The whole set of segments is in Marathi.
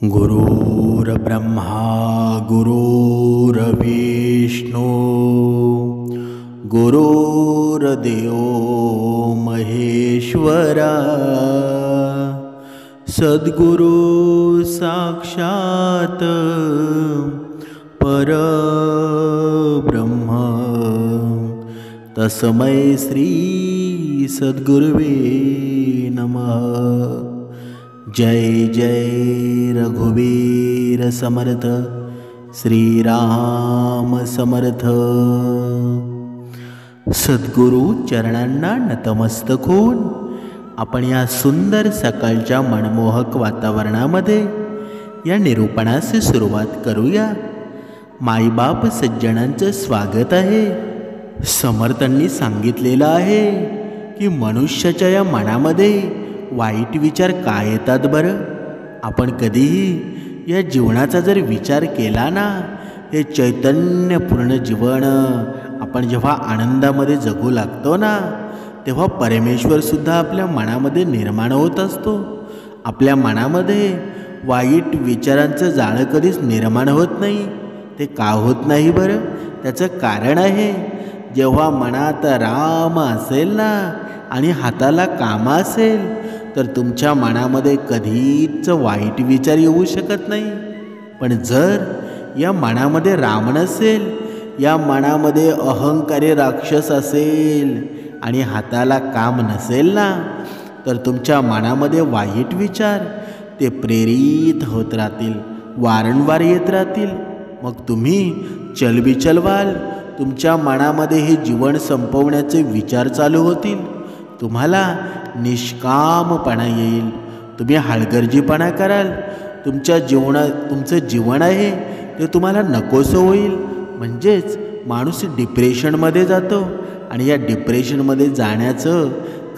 गुरुर्ब्रह्मा गुरुर्विष्णू गुरुर्देव महेश्वरा सद्गुरु साक्षात परब्रह्म तस्मै श्री सद्गुरुवे नमः। जय जय रघुवीर समर्थ श्रीराम समर्थ। सद्गुरु चरणांना नतमस्तक होऊन आपण या सुंदर सकाळच्या मनमोहक वातावरणामध्ये या निरूपणास सुरुवात करूया। माईबाप सज्जनांचं स्वागत आहे। समर्थांनी सांगितलेलं आहे की मनुष्याच्या या मनामध्ये वाईट विचार का येतात बरं? आपण कधीही या जीवनाचा जर विचार केला ना, हे चैतन्यपूर्ण जीवन आपण जेव्हा आनंदामध्ये जगू लागतो ना, तेव्हा परमेश्वरसुद्धा आपल्या मनामध्ये निर्माण होत असतो। आपल्या मनामध्ये वाईट विचारांचं जाळं कधीच निर्माण होत नाही। ते का होत नाही बरं? त्याचं कारण आहे, जेव्हा मनात राम असेल ना आणि हाताला काम असेल तर तुमच्या मनामध्ये कधीच वाईट विचार येऊ शकत नाही। पण जर या मनामध्ये राम नसेल, या मनामध्ये अहंकारी राक्षस असेल आणि हाताला काम नसेल ना, तर तुमच्या मनामध्ये वाईट विचार ते प्रेरित होत राहतील, वारंवार येत राहतील। मग तुम्ही चलबिचल व्हाल, तुमच्या मनामध्ये हे जीवन संपवण्याचे विचार चालू होतील, तुम्हाला निष्कामपणा येईल, तुम्ही हलगर्जीपणा कराल, तुमचं जीवन आहे ते तुम्हाला नकोसं होईल। म्हणजेच माणूस डिप्रेशनमध्ये जातो आणि या डिप्रेशनमध्ये जाण्याचं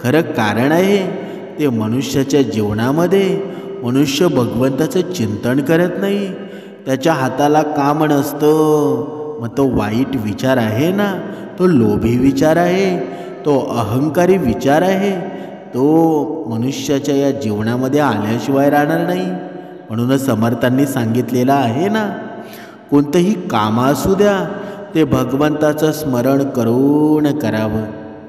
खरं कारण आहे ते मनुष्याच्या जीवनामध्ये मनुष्य भगवंताचं चिंतन करत नाही, त्याच्या हाताला काम नसतं। मग तो वाईट विचार आहे ना, तो लोभी विचार आहे, तो अहंकारी विचार आहे, तो मनुष्याच्या या जीवनामध्ये आल्याशिवाय राहणार नाही। म्हणूनच समर्थांनी सांगितलेलं आहे ना, कोणतंही काम असू द्या ते भगवंताचं स्मरण करून करावं,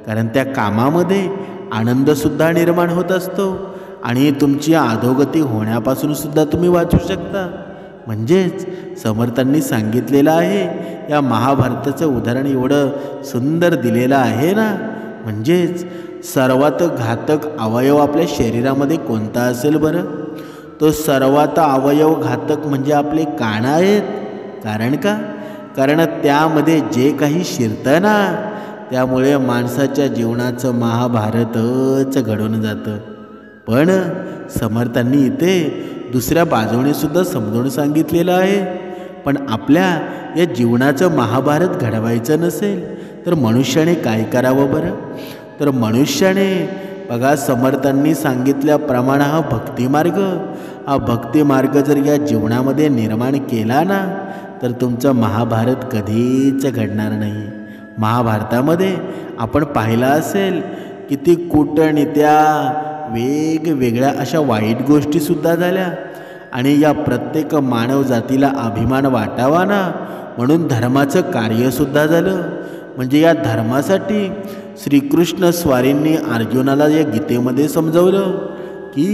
कारण त्या कामामध्ये आनंदसुद्धा निर्माण होत असतो आणि तुमची अधोगती होण्यापासून सुद्धा तुम्ही वाचू शकता। म्हणजेच समर्थांनी सांगितलेलं आहे, या महाभारताचं उदाहरण एवढं सुंदर दिलेलं आहे ना, म्हणजेच सर्वात घातक अवयव आपल्या शरीरामध्ये कोणता असेल बरं? तो सर्वात अवयव घातक म्हणजे आपले कान आहेत। कारण का? कारण त्यामध्ये जे काही शिरतं ना, त्यामुळे माणसाच्या जीवनाचं महाभारतच घडून जातं। पण समर्थांनी इथे दुसऱ्या बाजूने सुद्धा समजून सांगितलेलं आहे, पण आपल्या या जीवनाचं महाभारत घडवायचं नसेल तर मनुष्याने काय करावं बरं? तर मनुष्याने बघा, समर्थांनी सांगितल्याप्रमाणे हा भक्तिमार्ग जर या जीवनामध्ये निर्माण केला ना, तर तुमचं महाभारत कधीच घडणार नाही। महाभारतामध्ये आपण पाहिलं असेल किती कूटनीत्या वेगवेगळ्या अशा वाईट गोष्टीसुद्धा झाल्या आणि या प्रत्येक मानव जातीला अभिमान वाटावा ना म्हणून धर्माचं कार्यसुद्धा झालं। म्हणजे या धर्मासाठी श्रीकृष्ण स्वारींनी अर्जुनाला या गीतेमध्ये समजवलं की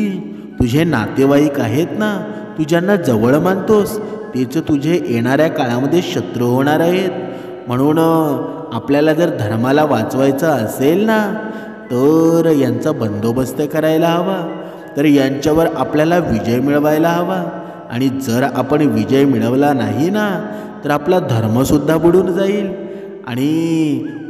तुझे नातेवाईक आहेत ना, तू ज्यांना जवळ मानतोस तेच तुझे येणाऱ्या काळामध्ये शत्रू होणार आहेत। म्हणून आपल्याला जर धर्माला वाचवायचं असेल ना, तर यांचा बंदोबस्त करायला हवा, तर यांच्यावर आपल्याला विजय मिळवायला हवा। आणि जर आपण विजय मिळवला नाही ना, तर आपला धर्मसुद्धा बुडून जाईल आणि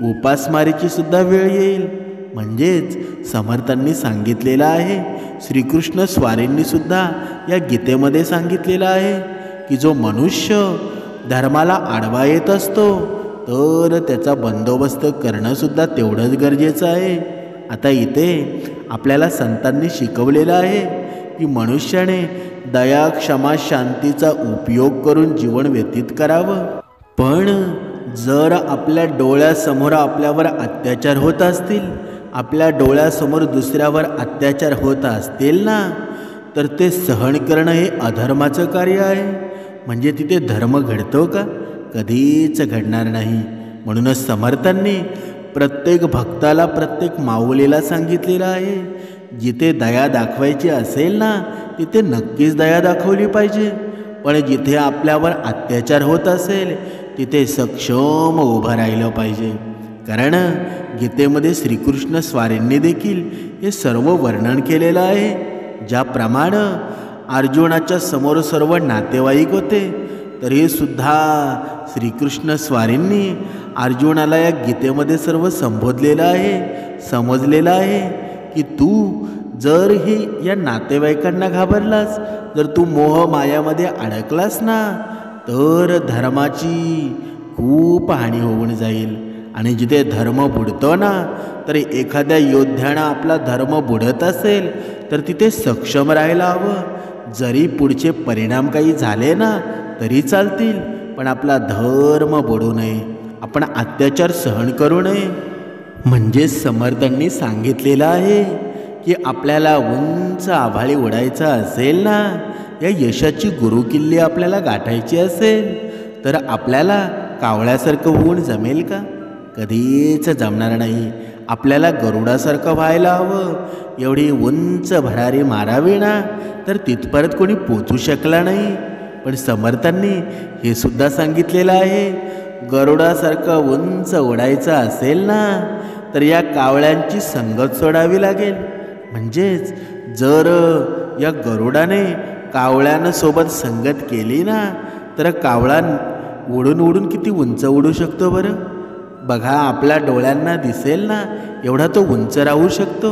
उपासमारीची सुद्धा वेळ येईल। म्हणजेच समर्थांनी सांगितलेलं आहे, श्रीकृष्ण स्वारींनी सुद्धा या गीतेमध्ये सांगितलेलं आहे की जो मनुष्य धर्माला आडवा येत असतो तर त्याचा बंदोबस्त करणंसुद्धा तेवढंच गरजेचं आहे। आता इथे आपल्याला संतांनी शिकवलेलं आहे की मनुष्याने दया, क्षमा, शांतीचा उपयोग करून जीवन व्यतीत करावं। पण जर आपल्या डोळ्यासमोर आपल्यावर अत्याचार होत असतील, आपल्या डोळ्यासमोर दुसऱ्यावर अत्याचार होत असतील ना, तर ते सहन करणं हे अधर्माचं कार्य आहे. म्हणजे तिथे धर्म घडतो का? कधीच घडणार नाही. म्हणूनच समर्थांनी प्रत्येक भक्ताला, प्रत्येक माऊलीला सांगितलेलं आहे, जिथे दया दाखवायची असेल ना, तिथे नक्कीच दया दाखवली पाहिजे. पण जिथे आपल्यावर अत्याचार होत असेल तिथे सक्षम उभं राहिलं पाहिजे. कारण गीतेमध्ये श्रीकृष्ण स्वारींनी देखील हे सर्व वर्णन केलेलं आहे. ज्याप्रमाणे अर्जुनाच्या समोर सर्व नातेवाईक होते, तरी सुद्धा श्रीकृष्ण स्वारींनी अर्जुनाला या गीतेमध्ये सर्व संबोधलेलं आहे, समजलेलं आहे की तू जर ही या नातेवाईकांना घाबरलास, जर तू मोह मायामध्ये अडकलास ना, तर धर्माची खूप हानी होऊन जाईल. आणि जिथे धर्म बुडतो ना, तर एखाद्या योद्ध्यानं आपला धर्म बुडत असेल तर तिथे सक्षम राहायला हवं. जरी पुढचे परिणाम काही झाले ना तरी चालतील, पण आपला धर्म बुडू नये, आपण अत्याचार सहन करू नये. म्हणजे समर्थांनी सांगितलेलं आहे की आपल्याला उंच आभाळी उडायचं असेल ना, या यशाची गुरुकिल्ली आपल्याला गाठायची असेल, तर आपल्याला कावळ्यासारखं होऊन जमेल का? कधीच जमणार नाही. आपल्याला गरुडासारखं व्हायला हवं. एवढी उंच भरारी मारावी ना, तर तिथपर्यंत कोणी पोचू शकला नाही. पण समर्थांनी हे सुद्धा सांगितलेलं आहे, गरुडासारखं उंच उडायचं असेल ना, तर या कावळ्यांची संगत सोडावी लागेल. म्हणजेच जर या गरुडाने कावळ्यांसोबत संगत केली ना, तर कावळा उडून उडून किती उंच उडू शकतो बरं. बघा, आपल्या डोळ्यांना दिसेल ना एवढा तो उंच राहू शकतो,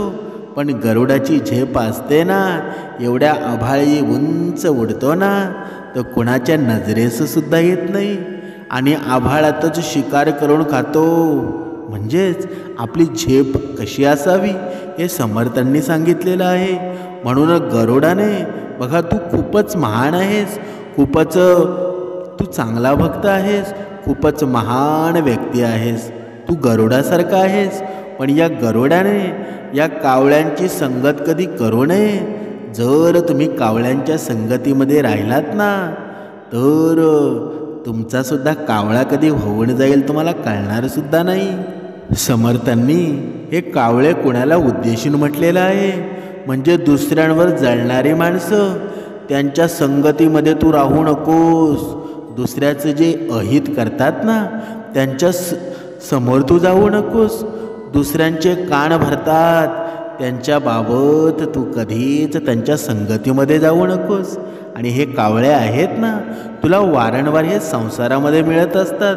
पण गरुडाची झेप असते ना, एवढ्या आभाळी उंच उडतो ना, तर कुणाच्या नजरेस सुद्धा येत नाही आणि आभाळातच शिकार करून खातो. म्हणजेच आपली झेप कशी असावी हे समर्थांनी सांगितलेलं आहे. म्हणून गरुडाने, बघा, तू खूपच महान आहेस, खूपच तू चांगला भक्त आहेस, खूपच महान व्यक्ती आहेस, तू गरुडासारखा आहेस, पण या गरुडाने या कावळ्यांची संगत कधी करू नये. जर तुम्ही कावळ्यांच्या संगतीमध्ये राहिलात ना, तर तुमचासुद्धा कावळा कधी होऊन जाईल तुम्हाला कळणार सुद्धा नाही. समर्थांनी हे कावळे कुणाला उद्देशून म्हटलेलं आहे, म्हणजे दुसऱ्यांवर जळणारी माणसं, त्यांच्या संगतीमध्ये तू राहू नकोस. दुसऱ्याचं जे अहित करतात ना, त्यांच्या समोर तू जाऊ नकोस. दुसऱ्यांचे कान भरतात, त्यांच्याबाबत तू कधीच त्यांच्या संगतीमध्ये जाऊ नकोस. आणि हे कावळे आहेत ना, तुला वारंवार हे संसारामध्ये मिळत असतात,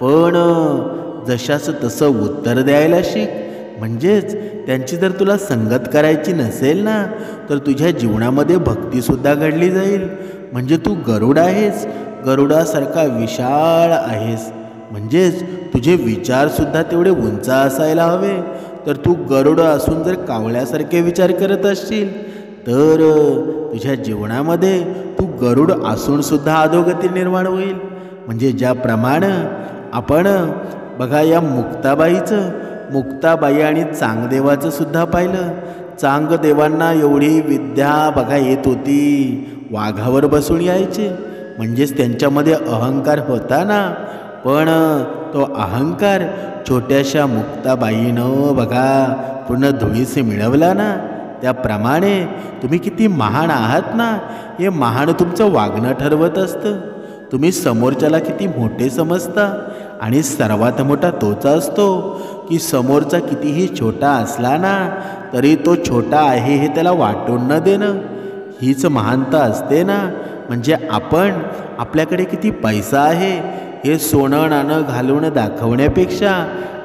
पण जशाचं तसं उत्तर द्यायला शिक. म्हणजेच त्यांची जर तुला संगत करायची नसेल ना, तर तुझ्या जीवनामध्ये भक्तीसुद्धा घडली जाईल. म्हणजे तू गरुड आहेस, गरुडासारखा विशाळ आहेस. म्हणजेच तुझे विचारसुद्धा तेवढे उंच असायला हवे. तर तू गरुड असून जर कावळ्यासारखे विचार करत असशील, तर तुझ्या जीवनामध्ये तू गरुड असूनसुद्धा अधोगती निर्माण होईल. म्हणजे ज्याप्रमाणे आपण, बघा, या मुक्ताबाई आणि चांगदेवाचं सुद्धा पाहिलं. चांगदेवांना एवढी विद्या, बघा, येत होती, वाघावर बसून यायचे. म्हणजेच त्यांच्यामध्ये अहंकार होता ना, पण तो अहंकार छोट्याशा मुक्ताबाईनं, बघा, पूर्ण धुळीस मिळवला ना. त्याप्रमाणे तुम्ही किती महान आहात ना, हे महान तुमचं वागणं ठरवत असतं. तुम्ही समोरच्याला किती मोठे समजता, आणि सर्वात मोठा तोच असतो की समोरचा कितीही छोटा असला ना, तरी तो छोटा आहे हे त्याला वाटून न देणं, हीच महानता असते ना. म्हणजे आपण आपल्याकडे किती पैसा आहे हे सोनं नाणं घालून दाखवण्यापेक्षा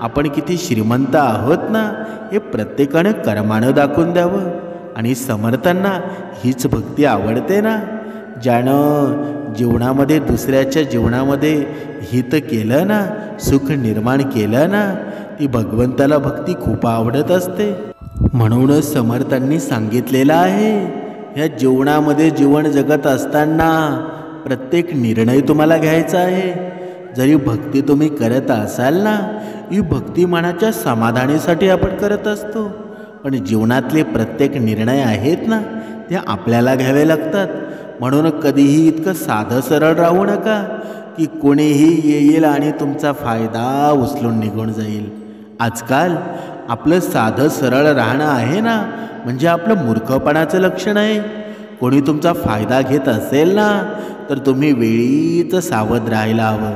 आपण किती श्रीमंत आहोत ना, हे प्रत्येकानं कर्मानं दाखवून द्यावं. आणि समर्थांना हीच भक्ती आवडते ना. ज्यानं जीवनामध्ये, दुसऱ्याच्या जीवनामध्ये हित केलं ना, सुख निर्माण केलं ना, ती भगवंताला भक्ती खूप आवडत असते. म्हणूनच समर्थांनी सांगितलेलं आहे, ह्या जीवनामध्ये जीवन जगत असताना प्रत्येक निर्णय तुम्हाला घ्यायचा आहे. जरी भक्ती तुम्ही करत असाल ना, ही भक्ती मनाच्या समाधानासाठी आपण करत असतो, पण जीवनातले प्रत्येक निर्णय आहेत ना, ते आपल्याला घ्यावे लागतात. म्हणून कधीही इतकं साधं सरळ राहू नका की कोणीही येईल आणि तुमचा फायदा उचलून निघून जाईल. आजकाल आपलं साधं सरळ राहणं आहे ना, म्हणजे आपलं मूर्खपणाचं लक्षण आहे. कोणी तुमचा फायदा घेत असेल ना, तर तुम्ही वेळीच सावध राहायला हवं.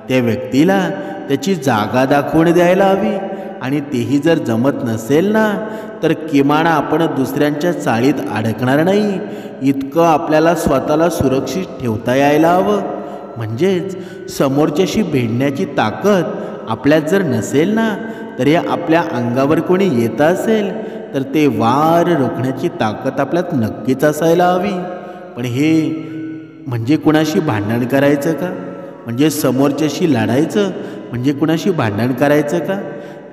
त्या व्यक्तीला त्याची जागा दाखवून द्यायला हवी. आणि तेही जर जमत नसेल ना, तर किमान आपण दुसऱ्यांच्या चाळीत अडकणार नाही इतकं आपल्याला स्वतःला सुरक्षित ठेवता यायला हवं. म्हणजेच समोरच्याशी भिडण्याची ताकद आपल्यात जर नसेल ना, तरी आपल्या अंगावर कोणी येत असेल तर ते वार रोखण्याची ताकद आपल्यात नक्कीच असायला हवी. पण हे म्हणजे कुणाशी भांडण करायचं का? म्हणजे समोरच्याशी लढायचं म्हणजे कुणाशी भांडण करायचं का?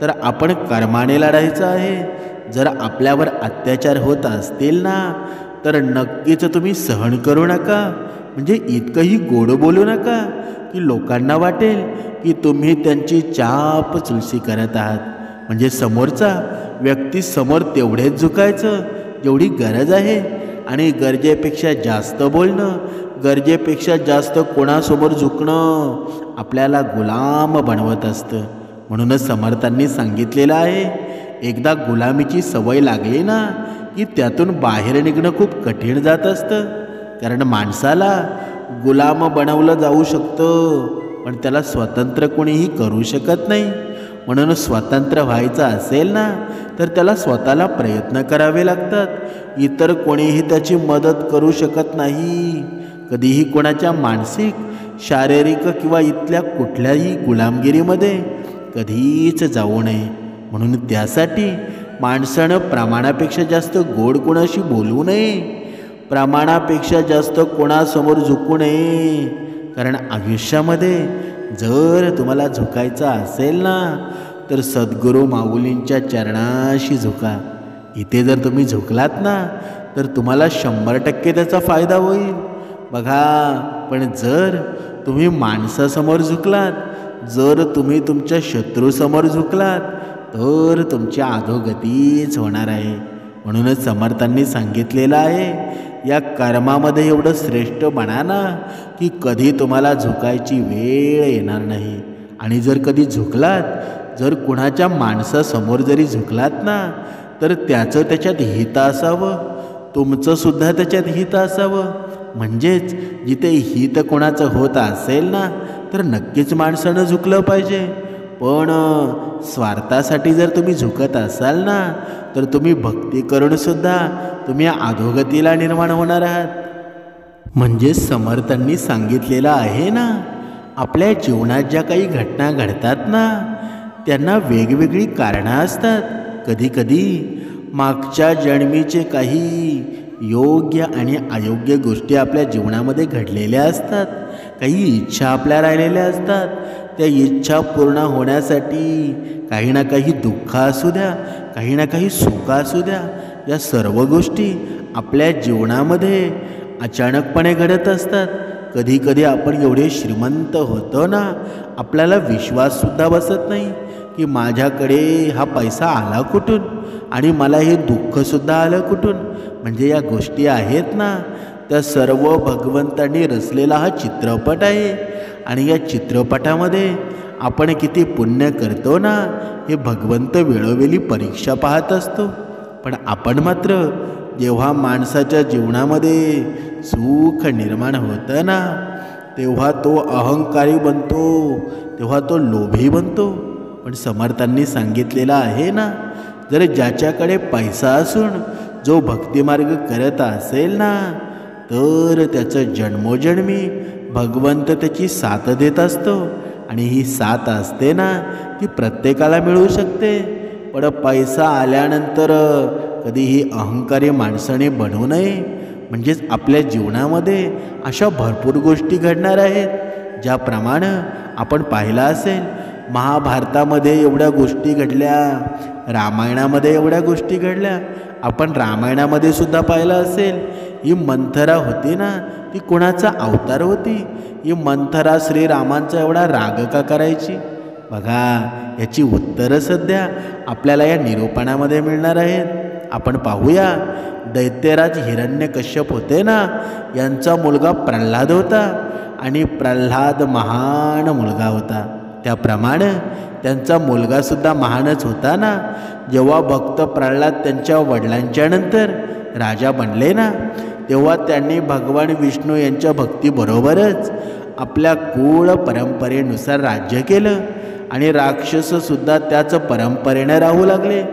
तर आपण कर्माने लढायचं आहे. जर आपल्यावर अत्याचार होत असतील ना, तर नक्कीच तुम्ही सहन करू नका. म्हणजे इतकंही गोड बोलू नका की लोकांना वाटेल की तुम्ही त्यांची चाप चुलसी करत आहात. म्हणजे समोरचा व्यक्ती समोर तेवढेच झुकायचं जेवढी गरज आहे. आणि गरजेपेक्षा जास्त बोलणं, गरजेपेक्षा जास्त कोणासमोर झुकणं आपल्याला गुलाम बनवत असतं. म्हणूनच समर्थांनी सांगितलेलं आहे, एकदा गुलामीची सवय लागली ना की त्यातून बाहेर निघणं खूप कठीण जात असतं. कारण माणसाला गुलाम बनवलं जाऊ शकतं, पण त्याला स्वतंत्र कोणीही करू शकत नाही. म्हणून स्वतंत्र व्हायचं असेल ना, तर त्याला स्वतःला प्रयत्न करावे लागतात. इतर कोणीही त्याची मदत करू शकत नाही. कधीही कोणाच्या मानसिक, शारीरिक किंवा इथल्या कुठल्याही गुलामगिरीमध्ये कधीच जाऊ नये. म्हणून त्यासाठी माणसानं प्रमाणापेक्षा जास्त गोड कोणाशी बोलू नये, प्रमाणापेक्षा जास्त कोणासमोर झुकू नये. कारण आयुष्यामध्ये जर तुम्हाला झुकायचं असेल ना, तर सद्गुरू माऊलींच्या चरणाशी झुका. इथे जर तुम्ही झुकलात ना, तर तुम्हाला 100% त्याचा फायदा होईल. बघा, पण जर तुम्ही माणसासमोर झुकलात, जर तुम्ही तुमच्या शत्रूसमोर झुकलात, तर तुमची अधोगतीच होणार आहे. म्हणूनच समर्थांनी सांगितलेलं आहे, या कर्मामध्ये एवढं श्रेष्ठ बना ना की कधी तुम्हाला झुकायची वेळ येणार नाही. आणि जर कधी झुकलात, जर कुणाच्या माणसासमोर जरी झुकलात ना, तर त्याचं त्याच्यात हित असावं, तुमचंसुद्धा त्याच्यात हित असावं. म्हणजेच जिथे हित कोणाचं होत असेल ना, तर नक्कीच माणसानं झुकलं पाहिजे. पण स्वार्थासाठी जर तुम्ही झुकत असाल ना, तर तुम्ही भक्ती करूनसुद्धा तुम्ही अधोगतीला निर्माण होणार आहात. म्हणजे समर्थांनी सांगितलेलं आहे ना, आपल्या जीवनात ज्या काही घटना घडतात ना, त्यांना वेगवेगळी कारणं असतात. कधीकधी मागच्या जन्मीचे काही योग्य आणि अयोग्य गोष्टी आपल्या जीवनामध्ये घडलेल्या असतात. काही इच्छा आपल्या राहिलेल्या असतात. त्या इच्छा पूर्ण होण्यासाठी काही ना काही दुःख असू द्या, काही ना काही सुख असू द्या, या सर्व गोष्टी आपल्या जीवनामध्ये अचानकपणे घडत असतात. कधीकधी आपण एवढे श्रीमंत होतो ना, आपल्याला विश्वाससुद्धा बसत नाही की माझ्याकडे हा पैसा आला कुठून आणि मला हे दुःखसुद्धा आलं कुठून. म्हणजे या गोष्टी आहेत ना, त्या सर्व भगवंतांनी रचलेला हा चित्रपट आहे. आणि या चित्रपटामध्ये आपण किती पुण्य करतो ना, हे भगवंत वेळोवेळी परीक्षा पाहत असतो. पण आपण मात्र जेव्हा माणसाच्या जीवनामध्ये सुख निर्माण होतं ना, तेव्हा तो अहंकारी बनतो, तेव्हा तो लोभी बनतो. पण समर्थांनी सांगितलेलं आहे ना, जर ज्याच्याकडे पैसा असून जो भक्तिमार्ग करत असेल ना, तर त्याचं जन्मोजन्मी भगवंत त्याची साथ देत असतो. आणि ही साथ असते ना, ती प्रत्येकाला मिळू शकते. पण पैसा आल्यानंतर कधीही अहंकारी माणसाने बनू नये. म्हणजेच आपल्या जीवनामध्ये अशा भरपूर गोष्टी घडणार आहेत. ज्याप्रमाणे आपण पाहिलं असेल, महाभारतामध्ये एवढ्या गोष्टी घडल्या, रामायणामध्ये एवढ्या गोष्टी घडल्या. आपण रामायणामध्ये सुद्धा पाहिलं असेल, ही मंथरा होती ना, ती कोणाचा अवतार होती? ही मंथरा श्रीरामांचा एवढा राग का करायची? बघा, याची उत्तरं सध्या आपल्याला या निरूपणामध्ये मिळणार आहेत. आपण पाहूया, दैत्यराज हिरण्यकश्यप होते ना, यांचा मुलगा प्रल्हाद होता. आणि प्रल्हाद महान मुलगा होता. त्याप्रमाणे त्यांचा मुलगासुद्धा महानच होता ना. जेव्हा भक्त प्रल्हाद त्यांच्या वडिलांच्या नंतर राजा बनले ना, तेव्हा त्यांनी भगवान विष्णू यांच्या भक्तीबरोबरच आपल्या कुळ परंपरेनुसार राज्य केलं. आणि राक्षससुद्धा त्याच परंपरेनं राहू लागले.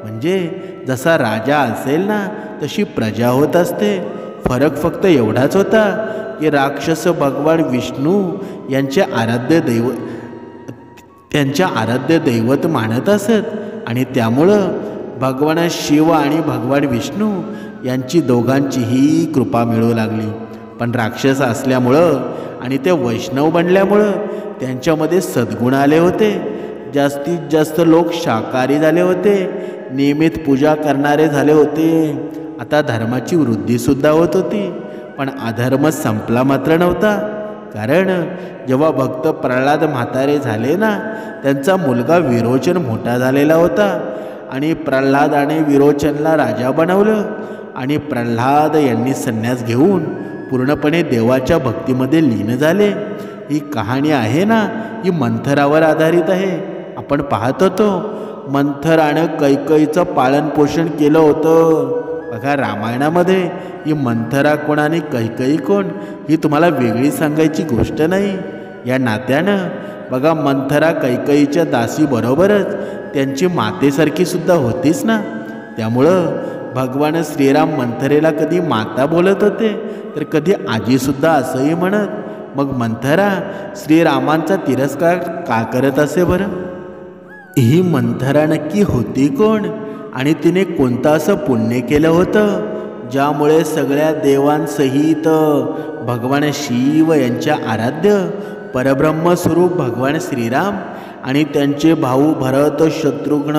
म्हणजे जसा राजा असेल ना, तशी प्रजा होत असते. फरक फक्त एवढाच होता की राक्षस भगवान विष्णू त्यांच्या आराध्य दैवत मानत असत. आणि त्यामुळं भगवान शिव आणि भगवान विष्णू यांची दोघांचीही कृपा मिळू लागली. पण राक्षस असल्यामुळं आणि ते वैष्णव बनल्यामुळं त्यांच्यामध्ये सद्गुण आले होते. जास्तीत जास्त लोक शाकाहारी झाले होते, नियमित पूजा करणारे झाले होते. आता धर्माची वृद्धीसुद्धा होत होती. पण अधर्म संपला मात्र नव्हता. कारण जेव्हा भक्त प्रल्हाद म्हातारे झाले ना, त्यांचा मुलगा विरोचन मोठा झालेला होता. आणि प्रल्हादाने विरोचनला राजा बनवलं. आणि प्रल्हाद यांनी संन्यास घेऊन पूर्णपणे देवाच्या भक्तीमध्ये लीन झाले. ही कहाणी आहे ना, ही मंथरावर आधारित आहे. आपण पाहत होतो मंथरानं कैकईचं पालनपोषण केलं होतं. बघा रामायणामध्ये ही मंथरा कोण आणि कैकई कोण ही तुम्हाला वेगळी सांगायची गोष्ट नाही. या नात्यानं बघा मंथरा कैकईच्या दासीबरोबरच त्यांची मातेसारखी सुद्धा होतीच ना. त्यामुळं भगवान श्रीराम मंथरेला कधी माता बोलत होते, तर कधी आजीसुद्धा असंही म्हणत. मग मंथरा श्रीरामांचा तिरस्कार का करत असे बरं? ही मंथरा नक्की होती कोण आणि तिने कोणतं असं पुण्य केलं होतं ज्यामुळे सगळ्या देवांसहित भगवान शिव यांच्या आराध्य परब्रह्मस्वरूप भगवान श्रीराम आणि त्यांचे भाऊ भरत, शत्रुघ्न,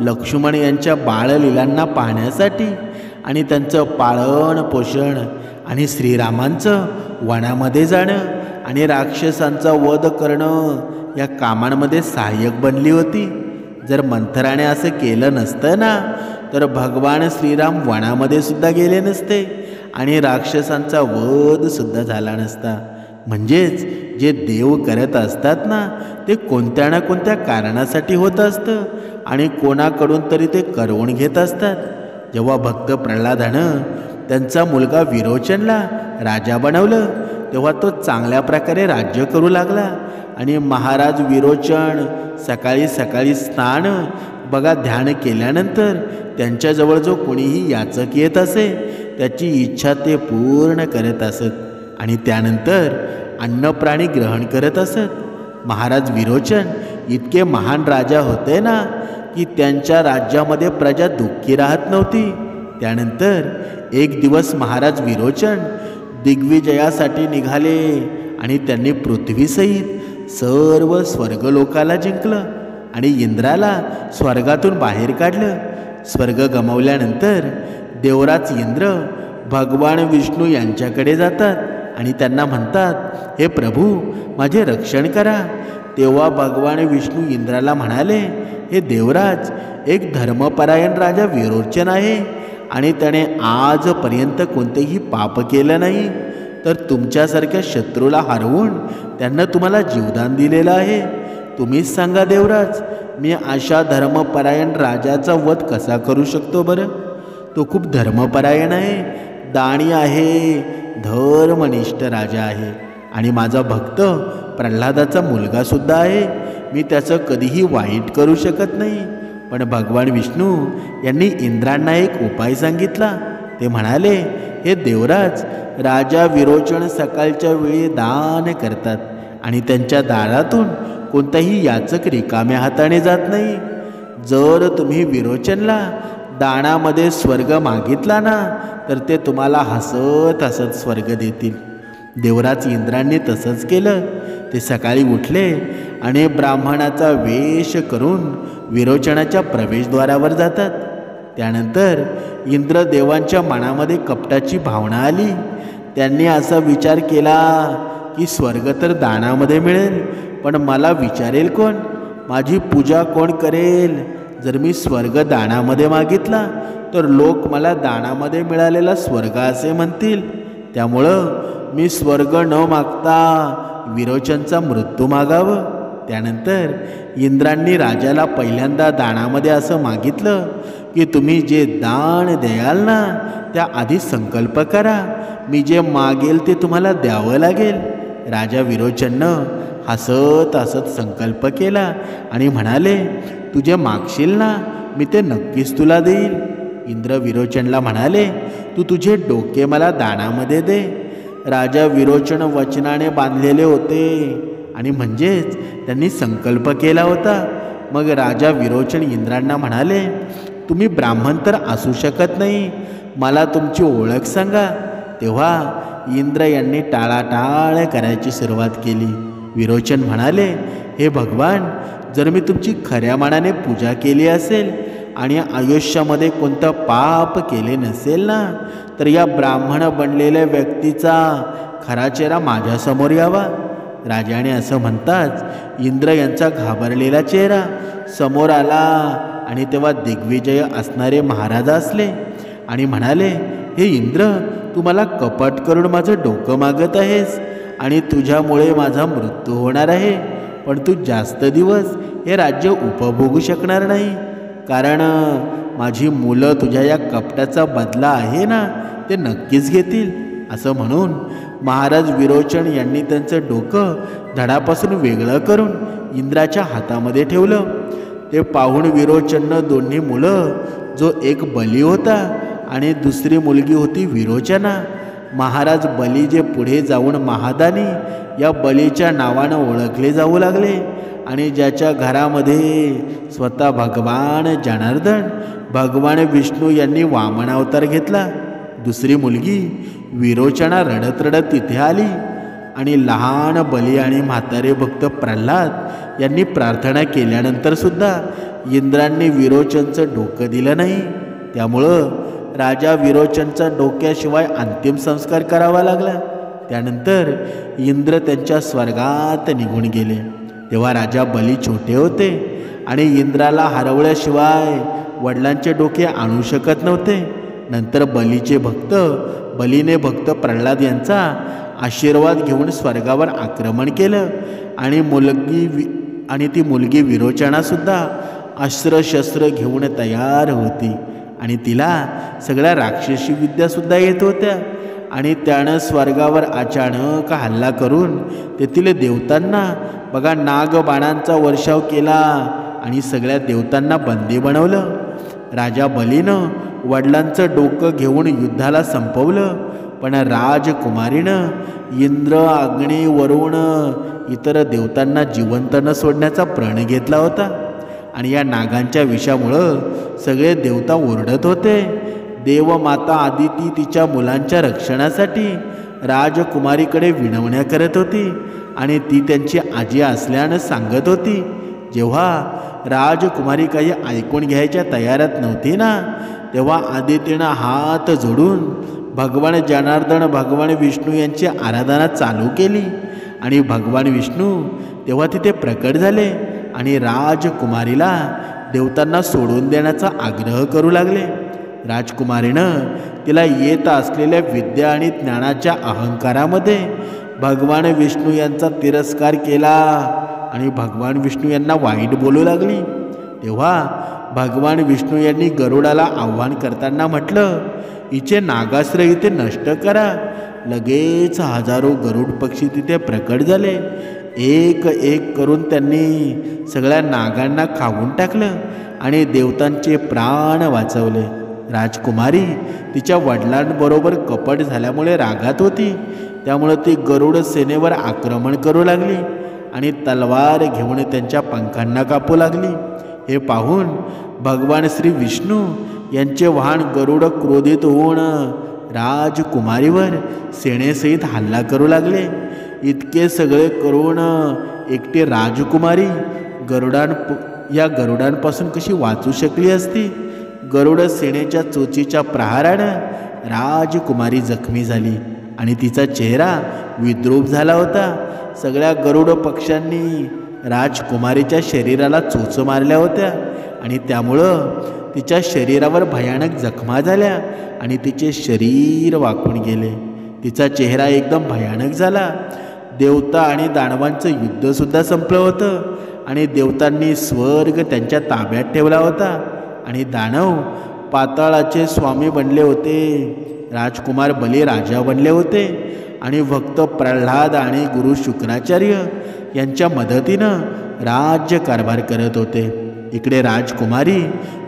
लक्ष्मण यांच्या बाळलीलांना पाहण्यासाठी आणि त्यांचं पालन पोषण आणि श्रीरामांचं वनामध्ये जाणं आणि राक्षसांचा वध करणं या कामांमध्ये सहाय्यक बनली होती. जर मंथराने असं केलं नसतं ना, तर भगवान श्रीराम वनामध्ये सुद्धा गेले नसते आणि राक्षसांचा वध सुद्धा झाला नसता. म्हणजेच जे देव करत असतात ना, ते कोणत्या ना कोणत्या कारणासाठी होत असतं आणि कोणाकडून तरी ते करवून घेत असतात. जेव्हा भक्त प्रल्हादानं त्यांचा मुलगा विरोचनला राजा बनवलं, तेव्हा तो चांगल्या प्रकारे राज्य करू लागला. आणि महाराज विरोचन सकाळी सकाळी स्नान बघा ध्यान केल्यानंतर त्यांच्याजवळ जो कोणीही याचक येत असे, त्याची इच्छा ते पूर्ण करत असत. आणि त्यानंतर अन्नप्राणी ग्रहण करत असत. महाराज विरोचन इतके महान राजा होते ना, की त्यांच्या राज्यामध्ये प्रजा दुःखी राहत नव्हती. त्यानंतर एक दिवस महाराज विरोचन दिग्विजयासाठी निघाले आणि त्यांनी पृथ्वीसहित सर्व स्वर्गलोकाला जिंकलं आणि इंद्राला स्वर्गातून बाहेर काढलं. स्वर्ग गमावल्यानंतर देवराज इंद्र भगवान विष्णू यांच्याकडे जातात आणि त्यांना म्हणतात, हे प्रभू माझे रक्षण करा. तेव्हा भगवान विष्णू इंद्राला म्हणाले, हे देवराज, एक धर्मपरायण राजा विरोचन आहे आणि त्याने आजपर्यंत कोणतेही पाप केलं नाही. तर तुमच्यासारख्या शत्रूला हरवून त्यांना तुम्हाला जीवदान दिलेलं आहे. तुम्हीच सांगा देवराज, मी अशा धर्मपरायण राजाचा वध कसा करू शकतो बरं? तो खूप धर्मपरायण आहे, दाणी आहे, धर्मनिष्ठ राजा आहे आणि माझा भक्त प्रल्हादाचा मुलगासुद्धा आहे. मी त्याचं कधीही वाईट करू शकत नाही. पण भगवान विष्णू यांनी इंद्रांना एक उपाय सांगितला. ते म्हणाले, हे देवराज, राजा विरोचन सकाळच्या वेळी दान करतात आणि त्यांच्या दारातून कोणताही याचक रिकाम्या हाताने जात नाही. जर तुम्ही विरोचनला दानामध्ये स्वर्ग मागितला ना, तर ते तुम्हाला हसत हसत स्वर्ग देतील. देवराज इंद्रांनी तसंच केलं. ते सकाळी उठले आणि ब्राह्मणाचा वेश करून विरोचनाच्या प्रवेशद्वारावर जातात. त्यानंतर इंद्र देवांच्या मनामध्ये कपटाची भावना आली. त्यांनी असा विचार केला की स्वर्ग तर दानामध्ये मिळेल, पण मला विचारेल कोण? माझी पूजा कोण करेल? जर मी स्वर्ग दानामध्ये मागितला तर लोक मला दानामध्ये मिळालेला स्वर्ग असे म्हणतील. त्यामुळं मी स्वर्ग न मागता विरोचनचा मृत्यू मागावं. त्यानंतर इंद्रांनी राजाला पहिल्यांदा दानामध्ये असं मागितलं की तुम्ही जे दान द्याल ना त्याआधी संकल्प करा, मी जे मागेल ते तुम्हाला द्यावं लागेल. राजा विरोचननं हसत हसत संकल्प केला आणि म्हणाले, तू जे मागशील ना मी ते नक्कीच तुला देईल. इंद्र विरोचनला म्हणाले, तू तुझे डोके मला दानामध्ये दे. राजा विरोचन वचनाने बांधलेले होते आणि म्हणजेच त्यांनी संकल्प केला होता. मग राजा विरोचन इंद्रांना म्हणाले, तुम्ही ब्राह्मण तर असू शकत नाही, मला तुमची ओळख सांगा. तेव्हा इंद्र यांनी टाळाटाळ करायची सुरुवात केली. विरोचन म्हणाले, हे भगवान, जर मी तुमची खऱ्या मनाने पूजा केली असेल आणि आयुष्यामध्ये कोणतं पाप केले नसेल ना तर या ब्राह्मण बनलेल्या व्यक्तीचा खरा चेहरा माझ्यासमोर यावा. राजाने असं म्हणताच इंद्र यांचा घाबरलेला चेहरा समोर आला आणि तेव्हा दिग्विजय असणारे महाराज असले आणि म्हणाले, हे इंद्र, तू मला कपट करून माझं डोकं मागत आहेस आणि तुझ्यामुळे माझा मृत्यू होणार आहे. पण तू जास्त दिवस हे राज्य उपभोगू शकणार नाही, कारण माझी मुलं तुझ्या या कपटाचा बदला आहे ना ते नक्कीच घेतील. असं म्हणून महाराज विरोचन यांनी त्यांचं डोकं धडापासून वेगळं करून इंद्राच्या हातामध्ये ठेवलं. ते पाहून विरोचननं दोन्ही मुलं, जो एक बली होता आणि दुसरी मुलगी होती विरोचना, महाराज बली जे पुढे जाऊन महादानी या बलीच्या नावानं ओळखले जाऊ लागले आणि ज्याच्या घरामध्ये स्वतः भगवान जनार्दन, भगवान विष्णू यांनी वामन अवतार घेतला. दुसरी मुलगी विरोचना रडत रडत तिथे आली आणि लहान बली आणि म्हातारे भक्त प्रल्हाद यांनी प्रार्थना केल्यानंतर सुद्धा इंद्रांनी विरोचनचं डोकं दिलं नाही. त्यामुळं राजा विरोचनचा डोक्याशिवाय अंतिम संस्कार करावा लागला. त्यानंतर इंद्र त्यांच्या स्वर्गात निघून गेले. तेव्हा राजा बली छोटे होते आणि इंद्राला हरवल्याशिवाय वडिलांचे डोके आणू शकत नव्हते. नंतर बलीने भक्त प्रल्हाद यांचा आशीर्वाद घेऊन स्वर्गावर आक्रमण केलं आणि ती मुलगी विरोचनासुद्धा अस्त्रशस्त्र घेऊन तयार होती आणि तिला सगळ्या राक्षसी विद्यासुद्धा येत होत्या. आणि त्यानं स्वर्गावर अचानक हल्ला करून तेथील देवतांना बघा नागबाणांचा वर्षाव केला आणि सगळ्या देवतांना बंदी बनवलं. राजा बलीनं वडिलांचं डोकं घेऊन युद्धाला संपवलं, पण राजकुमारीनं इंद्र, अग्नी, वरुण इतर देवतांना जिवंत न सोडण्याचा प्रण घेतला होता. आणि या नागांच्या विषामुळं सगळे देवता ओरडत होते. देवमाता आदिती तिच्या मुलांच्या रक्षणासाठी राजकुमारीकडे विनवण्या करत होती आणि ती त्यांची आजी असल्यानं सांगत होती. जेव्हा राजकुमारी काही ऐकून घ्यायच्या तयारात नव्हती ना तेव्हा आदितीनं हात जोडून भगवान जनार्दन, भगवान विष्णू यांची आराधना चालू केली आणि भगवान विष्णू तेव्हा तिथे प्रकट झाले आणि राजकुमारीला देवतांना सोडून देण्याचा आग्रह करू लागले. राजकुमारीनं तिला येत असलेल्या विद्या आणि ज्ञानाच्या अहंकारामध्ये भगवान विष्णू यांचा तिरस्कार केला आणि भगवान विष्णू यांना वाईट बोलू लागली. तेव्हा भगवान विष्णू यांनी गरुडाला आव्हान करताना म्हटलं, हिचे नागास्त्र इथे नष्ट करा. लगेच हजारो गरुड पक्षी तिथे प्रकट झाले. एक एक करून त्यांनी सगळ्या नागांना खाऊन टाकलं आणि देवतांचे प्राण वाचवले. राजकुमारी तिच्या वडिलांबरोबर कपट झाल्यामुळे रागात होती. त्यामुळे ती गरुड सेनेवर आक्रमण करू लागली आणि तलवार घेऊन त्यांच्या पंखांना कापू लागली. हे पाहून भगवान श्री विष्णू यांचे वाहन गरुड क्रोधित होऊन राजकुमारीवर सेनेसहित हल्ला करू लागले. इतके सगळे करून एकटी राजकुमारी गरुडांपासून कशी वाचू शकली असती? गरुड सेनेच्या चोचीच्या प्रहारानं राजकुमारी जखमी झाली आणि तिचा चेहरा विद्रूप झाला होता. सगळ्या गरुड पक्ष्यांनी राजकुमारीच्या शरीराला चोच मारल्या होत्या आणि त्यामुळं तिच्या शरीरावर भयानक जखमा झाल्या आणि तिचे शरीर वाकून गेले. तिचा चेहरा एकदम भयानक झाला. देवता आणि दानवांचं युद्धसुद्धा संपलं होतं आणि देवतांनी स्वर्ग त्यांच्या ताब्यात ठेवला होता आणि दानव पाताळाचे स्वामी बनले होते. राजकुमार बली राजा बनले होते आणि भक्त प्रल्हाद आणि गुरु शुक्राचार्य यांच्या मदतीनं राज्य कारभार करत होते. इकडे राजकुमारी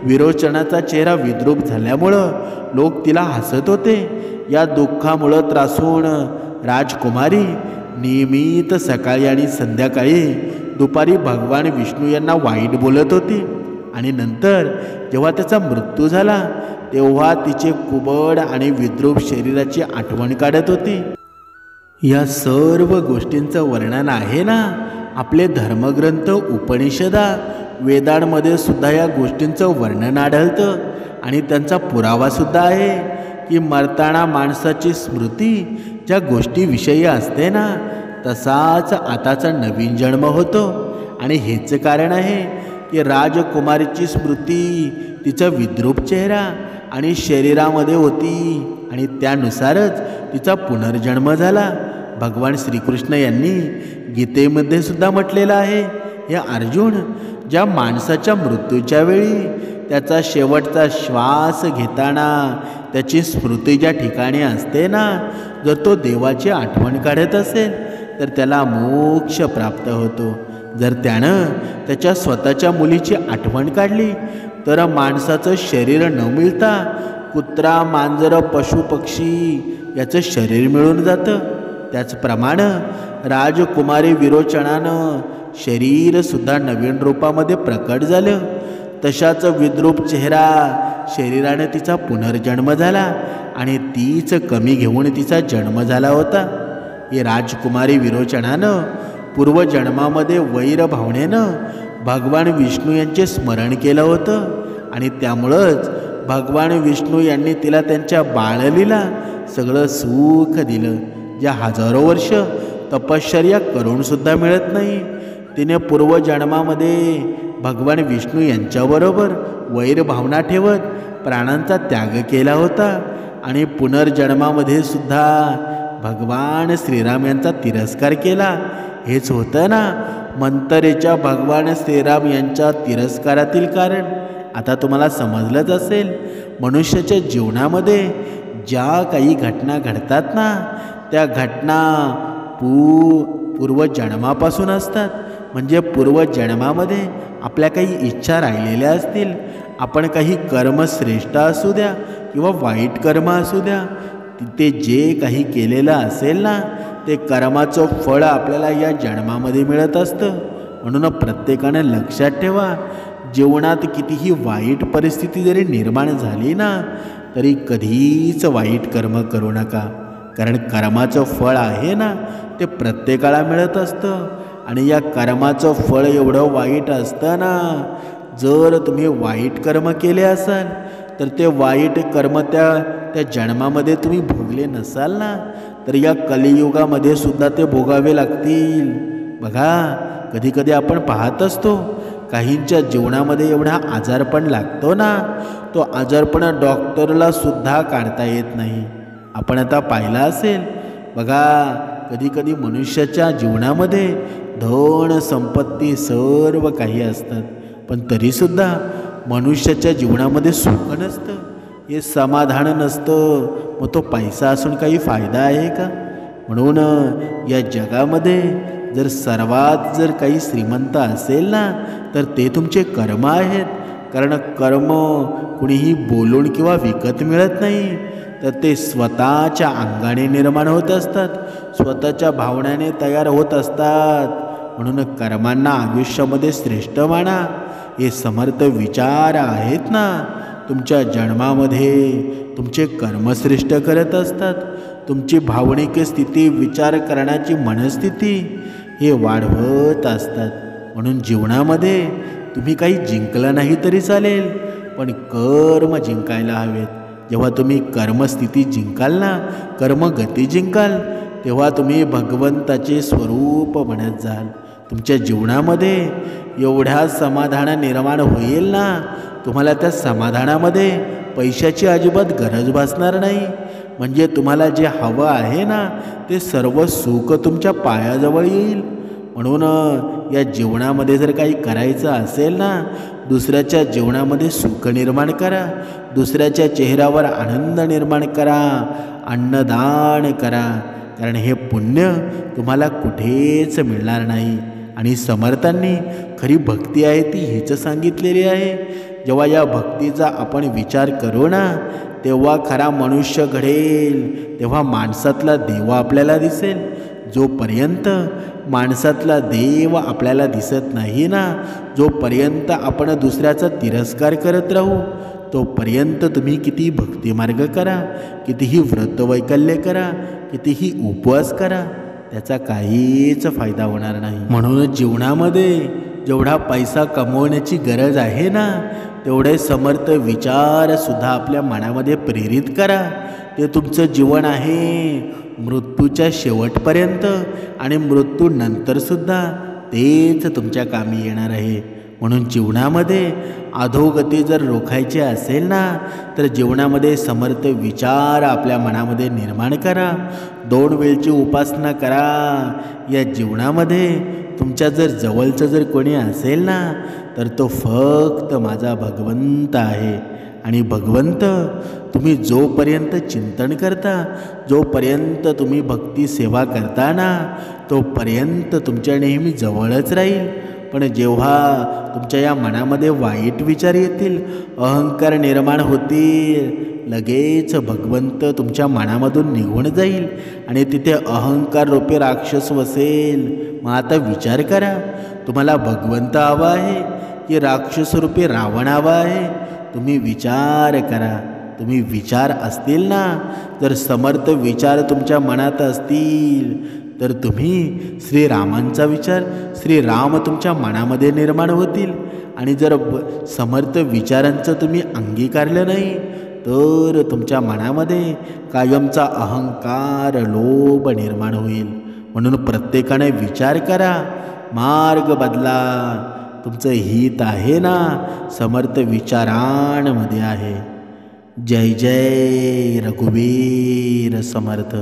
विरोचनाचा चेहरा विद्रूप झाल्यामुळं लोक तिला हसत होते. या दुःखामुळं त्रासून राजकुमारी नियमित सकाळी आणि संध्याकाळी दुपारी भगवान विष्णू यांना वाईट बोलत होती आणि नंतर जेव्हा त्याचा मृत्यू झाला तेव्हा तिचे कुबड आणि विद्रूप शरीराची आठवण काढत होती. या सर्व गोष्टींचं वर्णन आहे ना आपले धर्मग्रंथ उपनिषदा वेदांमध्ये सुद्धा या गोष्टींचं वर्णन आढळतं आणि त्यांचा पुरावासुद्धा आहे की मरताना माणसाची स्मृती ज्या गोष्टीविषयी असते ना तसाच आताचा नवीन जन्म होतो. आणि हेच कारण आहे की राजकुमारीची स्मृती तिचा विद्रूप चेहरा आणि शरीरामध्ये होती आणि त्यानुसारच तिचा पुनर्जन्म झाला. भगवान श्रीकृष्ण यांनी गीतेमध्ये सुद्धा म्हटलेलं आहे, हे अर्जुन, ज्या माणसाच्या मृत्यूच्या वेळी त्याचा शेवटचा श्वास घेताना त्याची स्मृती ज्या ठिकाणी असते ना, जर तो देवाची आठवण काढत असेल तर त्याला मोक्ष प्राप्त होतो. जर त्यानं त्याच्या स्वतःच्या मुलीची आठवण काढली तर माणसाचं शरीर न मिळता कुत्रा, मांजर, पशु, पक्षी याचं शरीर मिळून जातं. त्याचप्रमाणे राजकुमारी विरोचनानं शरीरसुद्धा नवीन रूपामध्ये प्रकट झालं. तशाच विद्रूप चेहरा शरीराने तिचा पुनर्जन्म झाला आणि तीच कमी घेऊन तिचा जन्म झाला होता. ही राजकुमारी विरोचनानं पूर्वजन्मामध्ये वैर भावनेनं भगवान विष्णू यांचे स्मरण केलं होतं आणि त्यामुळंच भगवान विष्णू यांनी तिला त्यांच्या बाळलीला सगळं सुख दिलं. ज्या हजारो वर्ष तपश्चर्या करूनसुद्धा मिळत नाही, तिने पूर्वजन्मामध्ये भगवान विष्णू यांच्याबरोबर वैर भावना ठेवत प्राणांचा त्याग केला होता आणि पुनर्जन्मामध्ये सुद्धा भगवान श्रीराम यांचा तिरस्कार केला. हेच होतं ना मंतरेच्या भगवान श्रीराम यांच्या तिरस्कारातील कारण. आता तुम्हाला समजलंच असेल, मनुष्याच्या जीवनामध्ये ज्या काही घटना घडतात ना त्या घटना पूर्वजन्मापासून असतात. म्हणजे पूर्वजन्मामध्ये आपल्या काही इच्छा राहिलेल्या असतील, आपण काही कर्म श्रेष्ठ असू द्या किंवा वाईट कर्म असू द्या, ते जे काही केलेलं असेल ना ते कर्माचं फळ आपल्याला या जन्मामध्ये मिळत असतं. म्हणून प्रत्येकाने लक्षात ठेवा, जीवनात कितीही वाईट परिस्थिती जरी निर्माण झाली ना तरी कधीच वाईट कर्म करू नका. कारण कर्माचं फळ आहे ना ते प्रत्येकाला मिळत असतं आणि या कर्माचं फळ एवढं वाईट असतं ना, जर तुम्ही वाईट कर्म केले असाल तर ते वाईट कर्म त्या जन्मामध्ये तुम्ही भोगले नसाल ना तर या कलियुगामध्ये सुद्धा ते भोगावे लागतील. बघा, कधीकधी आपण पाहत असतो काहींच्या जीवनामध्ये एवढा आजारपण लागतो ना, तो आजारपण डॉक्टरला सुद्धा काढता येत नाही. आपण आता पाहिलं असेल, बघा, कधीकधी मनुष्याच्या जीवनामध्ये धन संपत्ती सर्व काही असतात पण तरीसुद्धा मनुष्याच्या जीवनामध्ये सुख नसतं, हे समाधान नसतं. मग तो पैसा असून काही फायदा आहे का? म्हणून या जगामध्ये जर सर्वात जर काही श्रीमंत असेल ना तर ते तुमचे कर्म आहेत. कारण कर्म कुणीही बोलून किंवा विकत मिळत नाही, तर ते स्वतःच्या अंगाने निर्माण होत असतात, स्वतःच्या भावनाने तयार होत असतात. म्हणून कर्मांना आयुष्यामध्ये श्रेष्ठ माना. हे समर्थ विचार आहेत ना तुमच्या जन्मामध्ये तुमचे कर्म श्रेष्ठ करत असतात. तुमची भावनिक स्थिती, विचार करण्याची मनस्थिती हे वाढवत असतात. म्हणून जीवनामध्ये तुम्ही काही जिंकलं नाही तरी चालेल पण कर्म जिंकायला हवेत. जेव्हा तुम्ही कर्मस्थिती जिंकाल ना, कर्मगती जिंकाल, तेव्हा तुम्ही भगवंताचे स्वरूप बनत जाल. तुमच्या जीवनामध्ये एवढ्या समाधान निर्माण होईल ना, तुम्हाला त्या समाधानामध्ये पैशाची अजिबात गरज भासणार नाही. म्हणजे तुम्हाला जे हवं आहे ना ते सर्व सुख तुमच्या पायाजवळ येईल. म्हणून या जीवनामध्ये जर काही करायचं असेल ना, दुसऱ्याच्या जीवनामध्ये सुख निर्माण करा, दुसऱ्याच्या चेहऱ्यावर आनंद निर्माण करा, अन्नदान करा. कारण हे पुण्य तुम्हाला कुठेच मिळणार नाही. आणि समर्थांनी खरी भक्ती आहे ती हीच सांगितलेली आहे. जेव्हा या भक्तीचा आपण विचार करू ना तेव्हा खरा मनुष्य घडेल, तेव्हा माणसातला देव आपल्याला दिसेल. जोपर्यंत माणसातला देव आपल्याला दिसत नाही ना, जोपर्यंत आपण दुसऱ्याचा तिरस्कार करत राहू, तोपर्यंत तुम्ही किती भक्तिमार्ग करा, कितीही व्रतवैकल्य करा, कितीही उपवास करा, त्याचा काहीच फायदा होणार नाही. म्हणून जीवनामध्ये जेवढा पैसा कमवण्याची गरज आहे ना तेवढे समर्थ विचारसुद्धा आपल्या मनामध्ये प्रेरित करा. ते तुमचं जीवन आहे मृत्यूच्या शेवटपर्यंत आणि मृत्यूनंतरसुद्धा तेच तुमच्या कामी येणार आहे. म्हणून जीवनामध्ये अधोगती जर रोखायची असेल ना तर जीवनामध्ये समर्थ विचार आपल्या मनामध्ये निर्माण करा. 2 वेळची उपासना करा. या जीवनामध्ये तुमच्या जर जवळचं जर कोणी असेल ना तर तो फक्त माझा भगवंत आहे. आणि भगवंत तुम्ही जोपर्यंत चिंतन करता, जोपर्यंत तुम्ही भक्ती सेवा करता ना तोपर्यंत तुमच्या नेहमी जवळच राहील. पण जेव्हा तुमच्या या मनामध्ये वाईट विचार येतील, अहंकार निर्माण होतील, लगेच भगवंत तुमच्या मनामधून निघून जाईल आणि तिथे अहंकार रूपी राक्षस वसेल. मग आता विचार करा, तुम्हाला भगवंत हवा आहे की राक्षस रूपी रावण हवा आहे? तुम्ही विचार करा. तुम्ही विचार असतील ना, जर समर्थ विचार तुमच्या मनात असतील तर तुम्ही श्रीरामांचा विचार, श्रीराम तुमच्या मनामध्ये निर्माण होतील. आणि जर समर्थ विचारांचं तुम्ही अंगीकारलं नाही तर तुमच्या मनामध्ये कायमचा अहंकार, लोभ निर्माण होईल. म्हणून प्रत्येकाने विचार करा, मार्ग बदला. तुमचं हित आहे ना समर्थ विचारांमध्ये आहे. जय जय रघुवीर समर्थ.